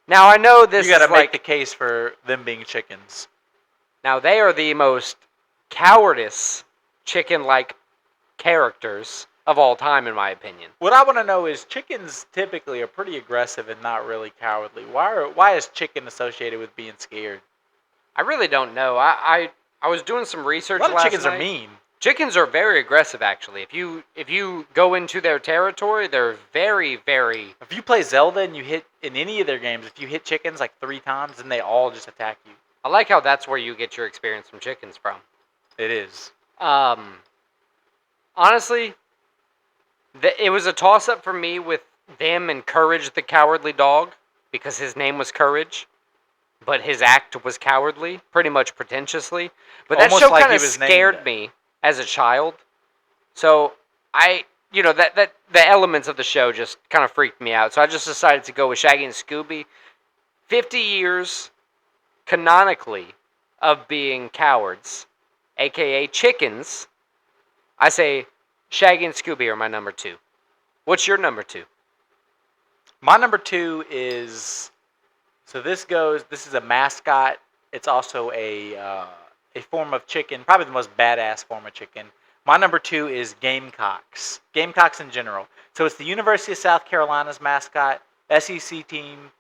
Now, I know this is You got to like... make the case for them being chickens. Now, they are the most cowardice chicken-like characters of all time, in my opinion. What I want to know is chickens typically are pretty aggressive and not really cowardly. Why is chicken associated with being scared? I really don't know. I was doing some research last night. A lot of chickens are mean. Chickens are very aggressive, actually. If you go into their territory, they're very, very... If you play Zelda and you hit, in any of their games, if you hit chickens like 3 times, then they all just attack you. I like how that's where you get your experience from chickens from. It is. Honestly, it was a toss-up for me with them and Courage the Cowardly Dog, because his name was Courage, but his act was cowardly, pretty much pretentiously. But that show kind of scared me as a child. So the elements of the show just kind of freaked me out. So I just decided to go with Shaggy and Scooby. 50 years, canonically, of being cowards, a.k.a. chickens. I say Shaggy and Scooby are my number 2. What's your number 2? My number 2 is... So this is a mascot. It's also a form of chicken, probably the most badass form of chicken. My number 2 is Gamecocks. Gamecocks in general. So it's the University of South Carolina's mascot, SEC team.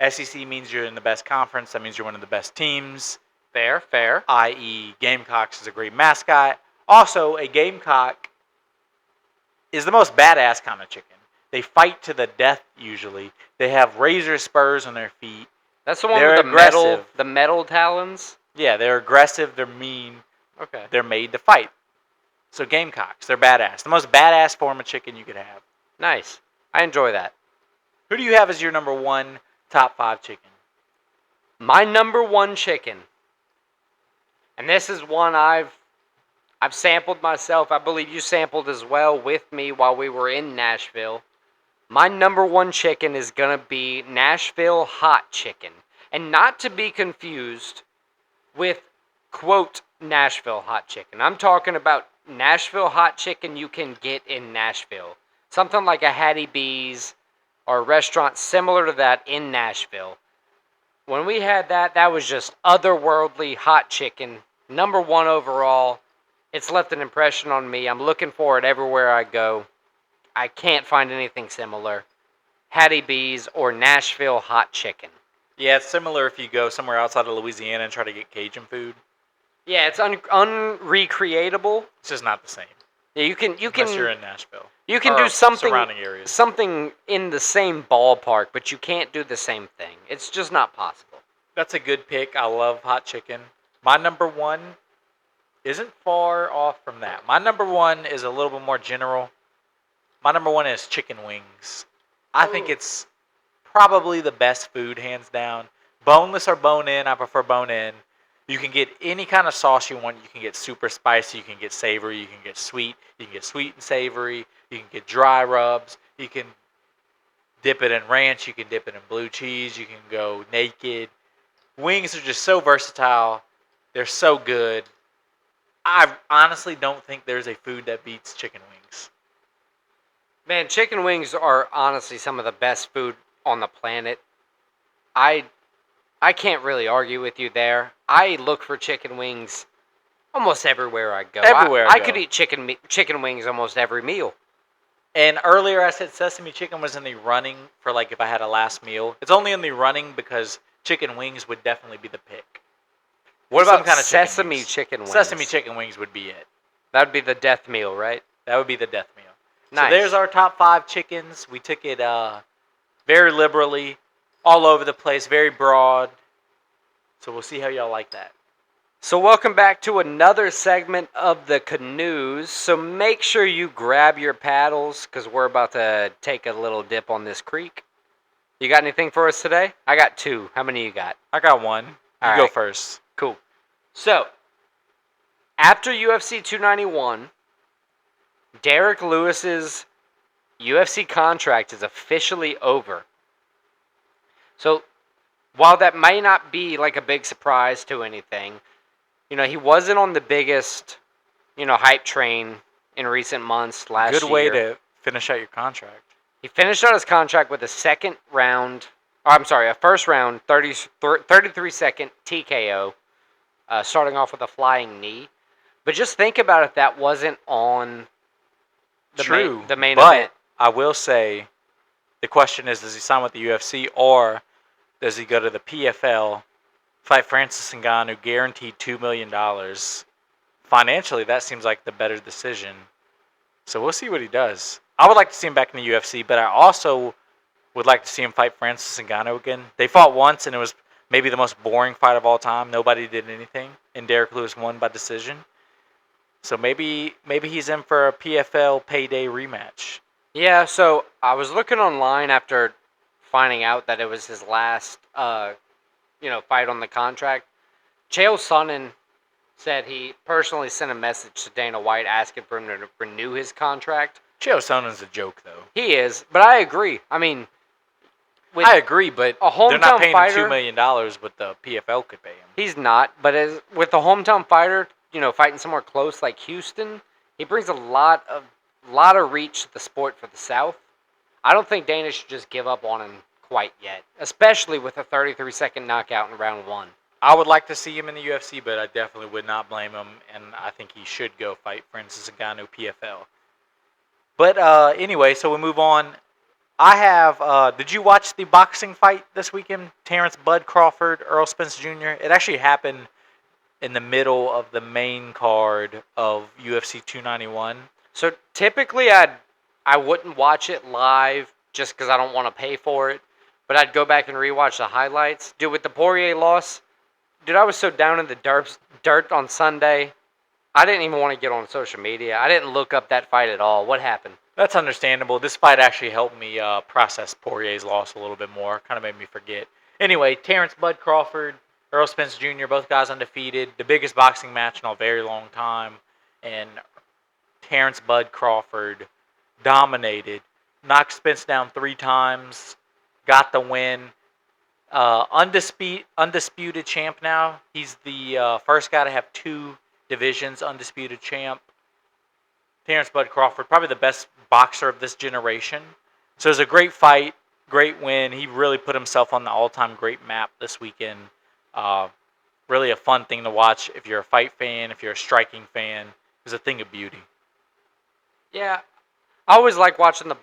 SEC means you're in the best conference. That means you're one of the best teams. Fair. I.e., Gamecocks is a great mascot. Also, a gamecock is the most badass kind of chicken. They fight to the death usually. They have razor spurs on their feet. That's the one with the metal talons? Yeah, they're aggressive, they're mean. Okay. They're made to fight. So gamecocks, they're badass. The most badass form of chicken you could have. Nice. I enjoy that. Who do you have as your number 1 top 5 chicken? My number 1 chicken And this is one I've sampled myself. I believe you sampled as well with me while we were in Nashville. My number one chicken is going to be Nashville hot chicken. And not to be confused with, quote, Nashville hot chicken. I'm talking about Nashville hot chicken you can get in Nashville. Something like a Hattie B's or a restaurant similar to that in Nashville. When we had that, that was just otherworldly hot chicken. Number one overall. It's left an impression on me. I'm looking for it everywhere I go. I can't find anything similar. Hattie B's or Nashville hot chicken. Yeah, it's similar if you go somewhere outside of Louisiana and try to get Cajun food. Yeah, it's unrecreatable. It's just not the same. Yeah, you can Unless you're in Nashville. You can or do something surrounding areas. something in the same ballpark, but you can't do the same thing. It's just not possible. That's a good pick. I love hot chicken. My number one isn't far off from that. My number one is a little bit more general. My number one is chicken wings. I think it's probably the best food, hands down. Boneless or bone-in, I prefer bone-in. You can get any kind of sauce you want. You can get super spicy, you can get savory, you can get sweet. You can get sweet and savory. You can get dry rubs. You can dip it in ranch. You can dip it in blue cheese. You can go naked. Wings are just so versatile. They're so good. I honestly don't think there's a food that beats chicken wings. Man, chicken wings are honestly some of the best food on the planet. I can't really argue with you there. I look for chicken wings almost everywhere I go. I could eat chicken wings almost every meal. And earlier I said sesame chicken was in the running for like if I had a last meal. It's only in the running because chicken wings would definitely be the pick. What Some about kind of sesame chicken wings? Sesame chicken wings would be it. That would be the death meal, right? That would be the death meal. Nice. So there's our top 5 chickens. We took it very liberally, all over the place, very broad. So we'll see how y'all like that. So welcome back to another segment of the Canoes. So make sure you grab your paddles because we're about to take a little dip on this creek. You got anything for us today? I got 2. How many you got? I got 1. You go first. Cool. So, after UFC 291, Derek Lewis's UFC contract is officially over. So, while that may not be like a big surprise to anything, he wasn't on the biggest, hype train in recent months last year. Good way to finish out your contract. He finished out his contract with a first round 33-second TKO, starting off with a flying knee. But just think about it, that wasn't on the main event. I will say, the question is, does he sign with the UFC or does he go to the PFL, fight Francis Ngannou, guaranteed $2 million? Financially, that seems like the better decision. So we'll see what he does. I would like to see him back in the UFC, but I also would like to see him fight Francis Ngannou again. They fought once, and it was maybe the most boring fight of all time. Nobody did anything, and Derek Lewis won by decision. So maybe he's in for a PFL payday rematch. Yeah, so I was looking online after finding out that it was his last, fight on the contract. Chael Sonnen said he personally sent a message to Dana White asking for him to renew his contract. Chael Sonnen's a joke, though. He is, but I agree. I mean, I agree, but they're not paying him $2 million, but the PFL could pay him. He's not, but with the hometown fighter, fighting somewhere close like Houston, he brings a lot of reach to the sport for the South. I don't think Dana should just give up on him quite yet, especially with a 33-second knockout in round 1. I would like to see him in the UFC, but I definitely would not blame him, and I think he should go fight Francis Ngannou PFL. But anyway, so we move on. I have, did you watch the boxing fight this weekend? Terrence Bud Crawford, Earl Spence Jr.? It actually happened in the middle of the main card of UFC 291. So typically I wouldn't watch it live just because I don't want to pay for it. But I'd go back and rewatch the highlights. Dude, with the Poirier loss, I was so down in the dirt on Sunday. I didn't even want to get on social media. I didn't look up that fight at all. What happened? That's understandable. This fight actually helped me process Poirier's loss a little bit more. Kind of made me forget. Anyway, Terrence Bud Crawford Earl Spence Jr., both guys undefeated. The biggest boxing match in a very long time. And Terrence Bud Crawford dominated. Knocked Spence down 3 times. Got the win. Undisputed champ now. He's the first guy to have 2 divisions undisputed champ. Terrence Bud Crawford, probably the best boxer of this generation. So it was a great fight, great win. He really put himself on the all-time great map this weekend. Really a fun thing to watch if you're a fight fan, if you're a striking fan. It was a thing of beauty. Yeah, I always like watching the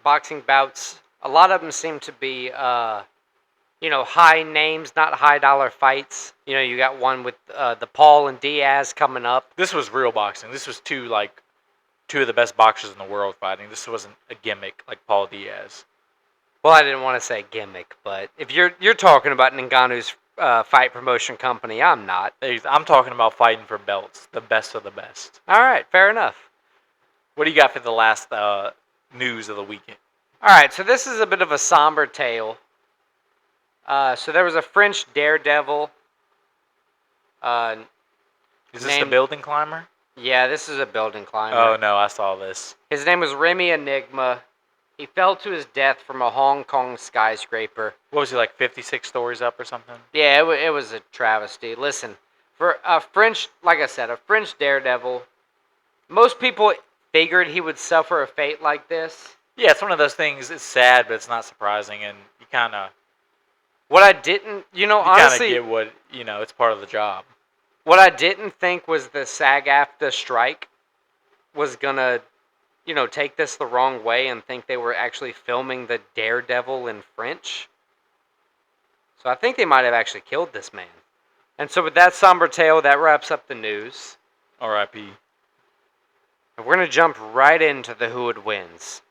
boxing bouts. A lot of them seem to be, high names, not high dollar fights. You got one with the Paul and Diaz coming up. This was real boxing. This was two of the best boxers in the world fighting. This wasn't a gimmick like Paul Diaz. Well, I didn't want to say gimmick, but if you're talking about Ngannou's fight promotion company, I'm not. I'm talking about fighting for belts, the best of the best. All right, fair enough. What do you got for the last news of the weekend? All right, so this is a bit of a somber tale. So there was a French daredevil. Is this the building climber? Yeah, this is a building climber. Oh, no, I saw this. His name was Remy Enigma. He fell to his death from a Hong Kong skyscraper. What was he, like 56 stories up or something? Yeah, it was a travesty. Listen, for a French, like I said, a French daredevil, most people figured he would suffer a fate like this. Yeah, it's one of those things. It's sad, but it's not surprising, and you kind of... What I didn't, honestly... You kind of get what, it's part of the job. What I didn't think was the SAG-AFTRA strike was going to, take this the wrong way and think they were actually filming the Daredevil in French. So I think they might have actually killed this man. And so with that somber tale, that wraps up the news. R.I.P. And we're going to jump right into the Who Would Wins.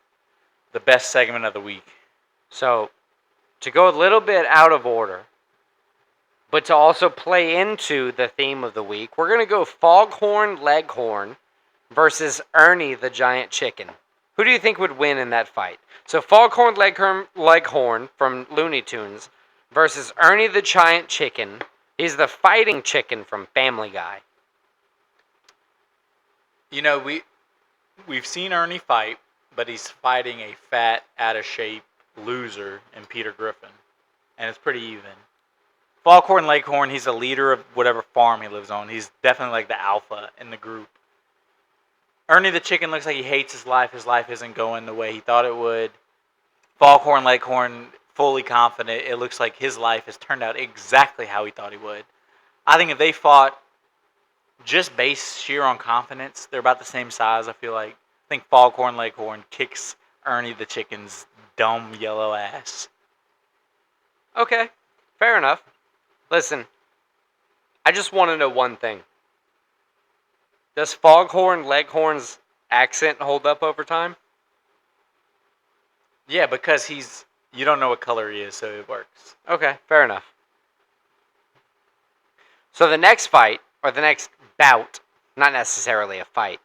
The best segment of the week. So, to go a little bit out of order, but to also play into the theme of the week, we're going to go Foghorn Leghorn versus Ernie the Giant Chicken. Who do you think would win in that fight? So Foghorn Leghorn from Looney Tunes versus Ernie the Giant Chicken. He's the fighting chicken from Family Guy. We've seen Ernie fight, but he's fighting a fat, out-of-shape loser in Peter Griffin. And it's pretty even. Foghorn Leghorn, he's a leader of whatever farm he lives on. He's definitely like the alpha in the group. Ernie the chicken looks like he hates his life. His life isn't going the way he thought it would. Foghorn Leghorn, fully confident. It looks like his life has turned out exactly how he thought he would. I think if they fought just based sheer on confidence, they're about the same size, I feel like. I think Foghorn Leghorn kicks Ernie the chicken's dumb yellow ass. Okay, fair enough. Listen, I just want to know one thing. Does Foghorn Leghorn's accent hold up over time? Yeah, because you don't know what color he is, so it works. Okay, fair enough. So the next fight, or the next bout, not necessarily a fight,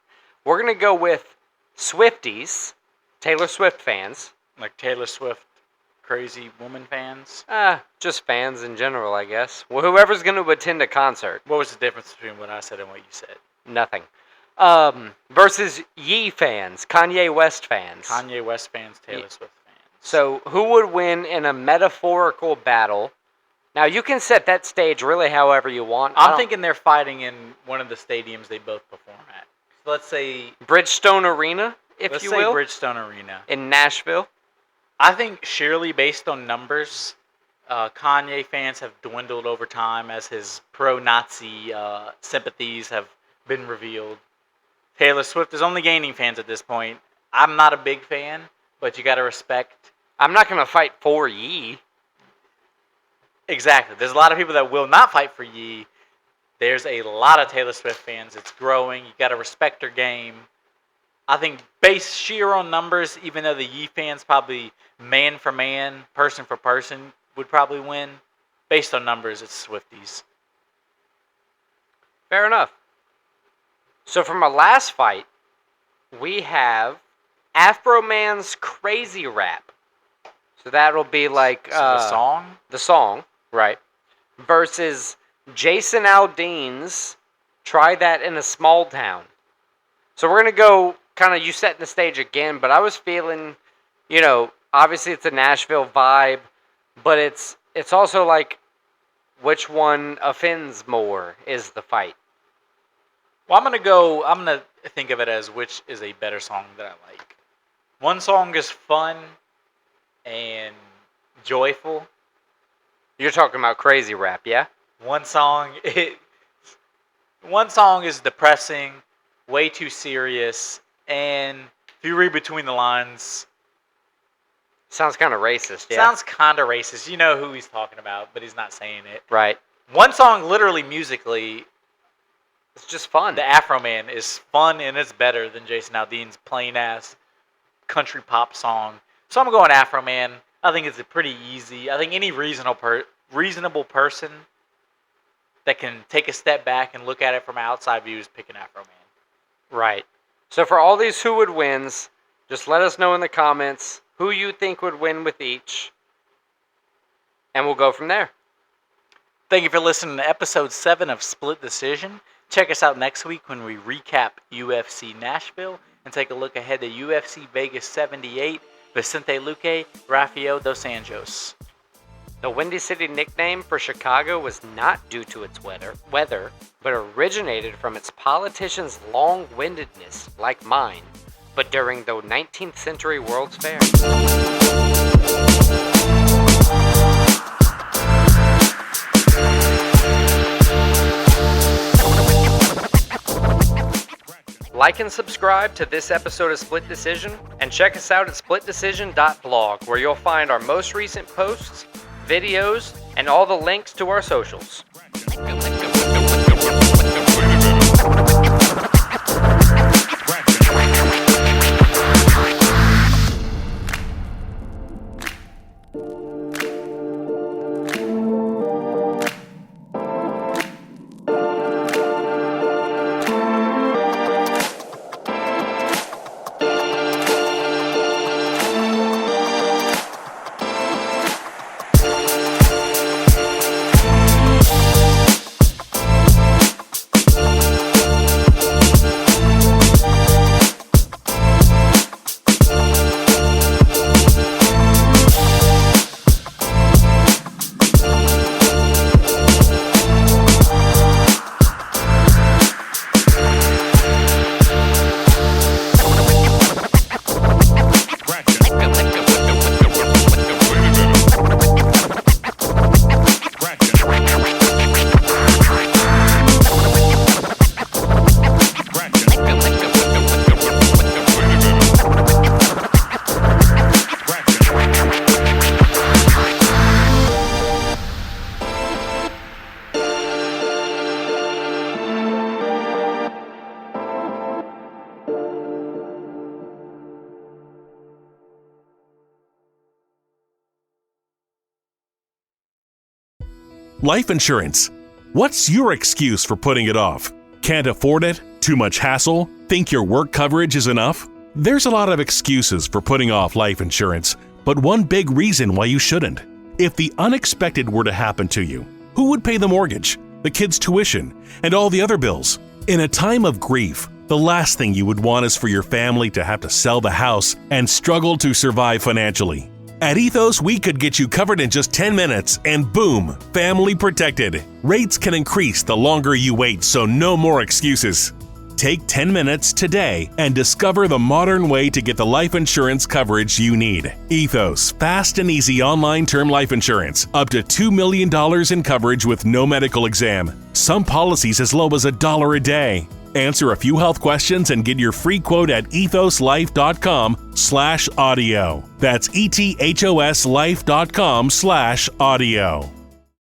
we're going to go with Swifties, Taylor Swift fans. Like Taylor Swift crazy woman fans? Just fans in general, I guess. Well, whoever's going to attend a concert. What was the difference between what I said and what you said? Nothing. Versus Ye fans, Kanye West fans. Kanye West fans, Taylor Swift fans. So, who would win in a metaphorical battle? Now, you can set that stage really however you want. I'm thinking they're fighting in one of the stadiums they both perform at. So let's say... Bridgestone Arena, if you will. Let's say Bridgestone Arena. In Nashville. I think surely based on numbers, Kanye fans have dwindled over time as his pro-Nazi sympathies have been revealed. Taylor Swift is only gaining fans at this point. I'm not a big fan, but you got to respect. I'm not going to fight for Ye. Exactly. There's a lot of people that will not fight for Ye. There's a lot of Taylor Swift fans. It's growing. You got to respect her game. I think based sheer on numbers, even though the Ye fans probably man for man, person for person would probably win, based on numbers, it's Swifties. Fair enough. So from our last fight, we have Afro Man's Crazy Rap. So that'll be like... the song? The song, right. versus Jason Aldean's Try That in a Small Town. So we're going to go kind of you setting the stage again, but I was feeling, obviously it's a Nashville vibe, but it's also like which one offends more is the fight. Well, I'm going to think of it as which is a better song that I like. One song is fun and joyful. You're talking about crazy rap, yeah? One song is depressing, way too serious, and if you read between the lines, sounds kind of racist, yeah? Sounds kind of racist. You know who he's talking about, but he's not saying it. Right. One song, literally musically, it's just fun. The Afro Man is fun, and it's better than Jason Aldean's plain-ass country pop song. So I'm going Afro Man. I think it's a pretty easy. I think any reasonable person that can take a step back and look at it from outside view is picking Afro Man. Right. So for all these who would wins, just let us know in the comments who you think would win with each, and we'll go from there. Thank you for listening to episode 7 of Split Decision. Check us out next week when we recap UFC Nashville and take a look ahead to UFC Vegas 78, Vicente Luque, Rafael dos Anjos. The Windy City nickname for Chicago was not due to its weather, but originated from its politicians' long-windedness, like mine, but during the 19th century World's Fair. Like and subscribe to this episode of Split Decision, and check us out at splitdecision.blog, where you'll find our most recent posts, videos, and all the links to our socials. Life insurance. What's your excuse for putting it off? Can't afford it? Too much hassle? Think your work coverage is enough? There's a lot of excuses for putting off life insurance, but one big reason why you shouldn't. If the unexpected were to happen to you, who would pay the mortgage, the kids' tuition, and all the other bills? In a time of grief, the last thing you would want is for your family to have to sell the house and struggle to survive financially. At Ethos, we could get you covered in just 10 minutes and boom, family protected. Rates can increase the longer you wait, so no more excuses. Take 10 minutes today and discover the modern way to get the life insurance coverage you need. Ethos, fast and easy online term life insurance. Up to $2 million in coverage with no medical exam. Some policies as low as $1 a day. Answer a few health questions and get your free quote at ethoslife.com/audio. That's ethoslife.com/audio.